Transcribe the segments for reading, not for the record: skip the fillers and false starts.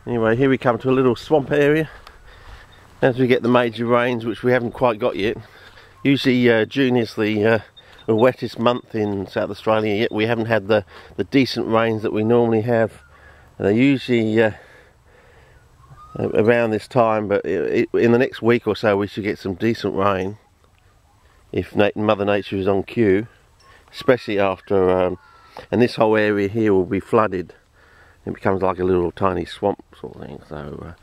Anyway, here we come to a little swamp area as we get the major rains, which we haven't quite got yet. Usually June is the wettest month in South Australia, yet we haven't had the decent rains that we normally have. They're usually around this time, but in the next week or so we should get some decent rain if Mother Nature is on cue, especially after and this whole area here will be flooded. It becomes like a little tiny swamp sort of thing, so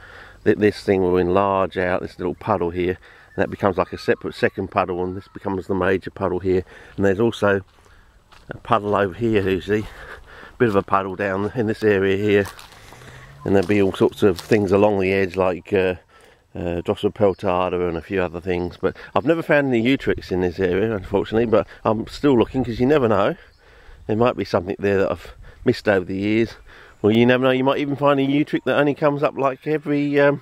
this thing will enlarge out, this little puddle here, and that becomes like a separate second puddle, and this becomes the major puddle here. And there's also a puddle over here usually, a bit of a puddle down in this area here, and there'll be all sorts of things along the edge like Drosophila peltata and a few other things. But I've never found any Eutrix in this area, unfortunately, but I'm still looking, because you never know, there might be something there that I've missed over the years. Well, you never know, you might even find a Eutrix that only comes up like every, you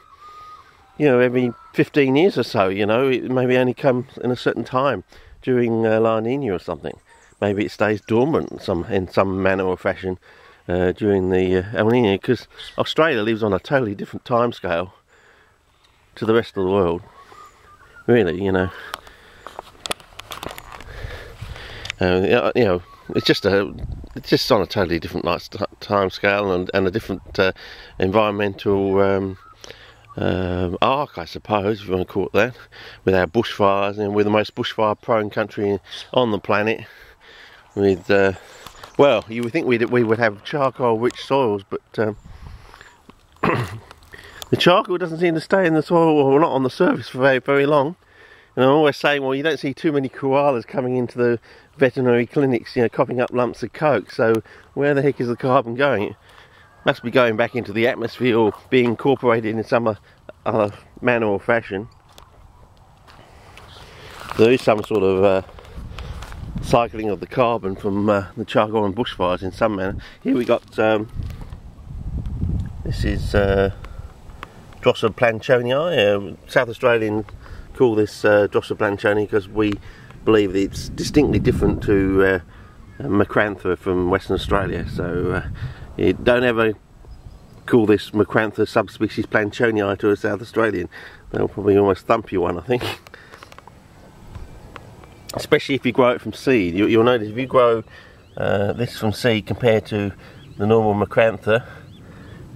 know, every 15 years or so, you know. It maybe only comes in a certain time during La Nina or something. Maybe it stays dormant in some manner or fashion during the El Nino, because Australia lives on a totally different time scale to the rest of the world. Really, you know. You know, it's just on a totally different time scale and a different environmental arc, I suppose, if you want to call it that, with our bushfires. And we're the most bushfire prone country on the planet, with well, you would think we would have charcoal rich soils, but the charcoal doesn't seem to stay in the soil, or not on the surface, for very, very long. And I'm always saying, well, you don't see too many koalas coming into the veterinary clinics, you know, coughing up lumps of coke, so where the heck is the carbon going? It must be going back into the atmosphere, or being incorporated in some other manner or fashion. There is some sort of cycling of the carbon from the charcoal and bushfires in some manner. Here we got, this is Drosophila planchonii. South Australians call this Drosophila planchonii because we believe that it's distinctly different to Macrantha from Western Australia. So you don't ever call this Macrantha subspecies planchonii to a South Australian. They'll probably almost thump you one, I think. Especially if you grow it from seed. You'll notice if you grow this from seed compared to the normal Macrantha,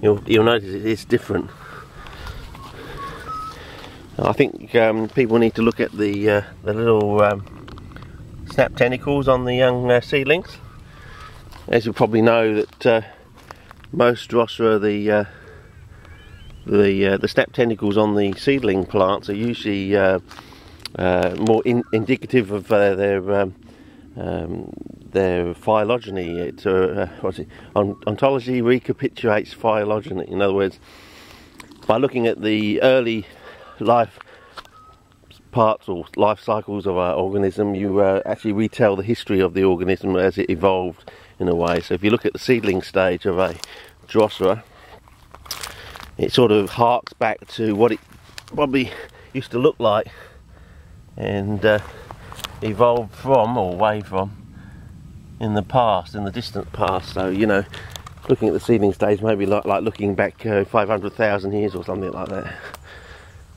you'll notice it's different. I think people need to look at the little snap tentacles on the young seedlings. As you probably know, that most Drosera, the snap tentacles on the seedling plants are usually more indicative of their phylogeny. It's what's it? Ontology recapitulates phylogeny. In other words, by looking at the early life parts or life cycles of our organism, you actually retell the history of the organism as it evolved, in a way. So if you look at the seedling stage of a Drosera, it sort of harks back to what it probably used to look like and evolved from, or away from, in the past, in the distant past. So, you know, looking at the seedling stage maybe like looking back 500,000 years or something like that.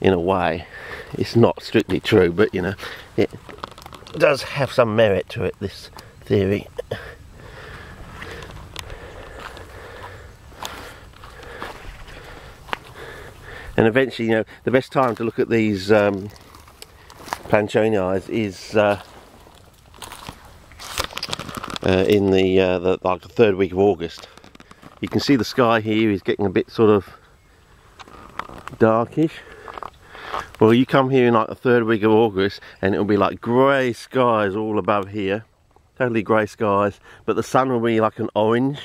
In a way, it's not strictly true, but you know, it does have some merit to it, this theory. And eventually, you know, the best time to look at these planchonii is in the like the third week of August. You can see the sky here is getting a bit sort of darkish. Well, you come here in like the third week of August and it'll be like grey skies all above here, totally grey skies, but the sun will be like an orange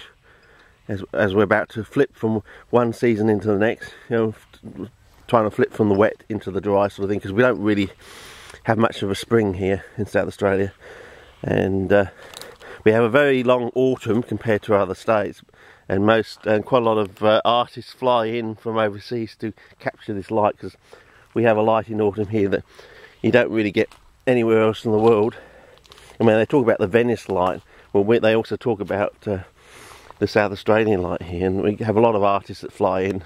as we're about to flip from one season into the next, you know, trying to flip from the wet into the dry sort of thing, because we don't really have much of a spring here in South Australia, and we have a very long autumn compared to other states, and quite a lot of artists fly in from overseas to capture this light, because we have a light in autumn here that you don't really get anywhere else in the world. I mean, they talk about the Venice light, well, they also talk about the South Australian light here, and we have a lot of artists that fly in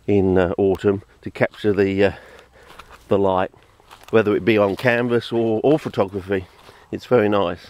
in autumn to capture the light, whether it be on canvas or photography. It's very nice.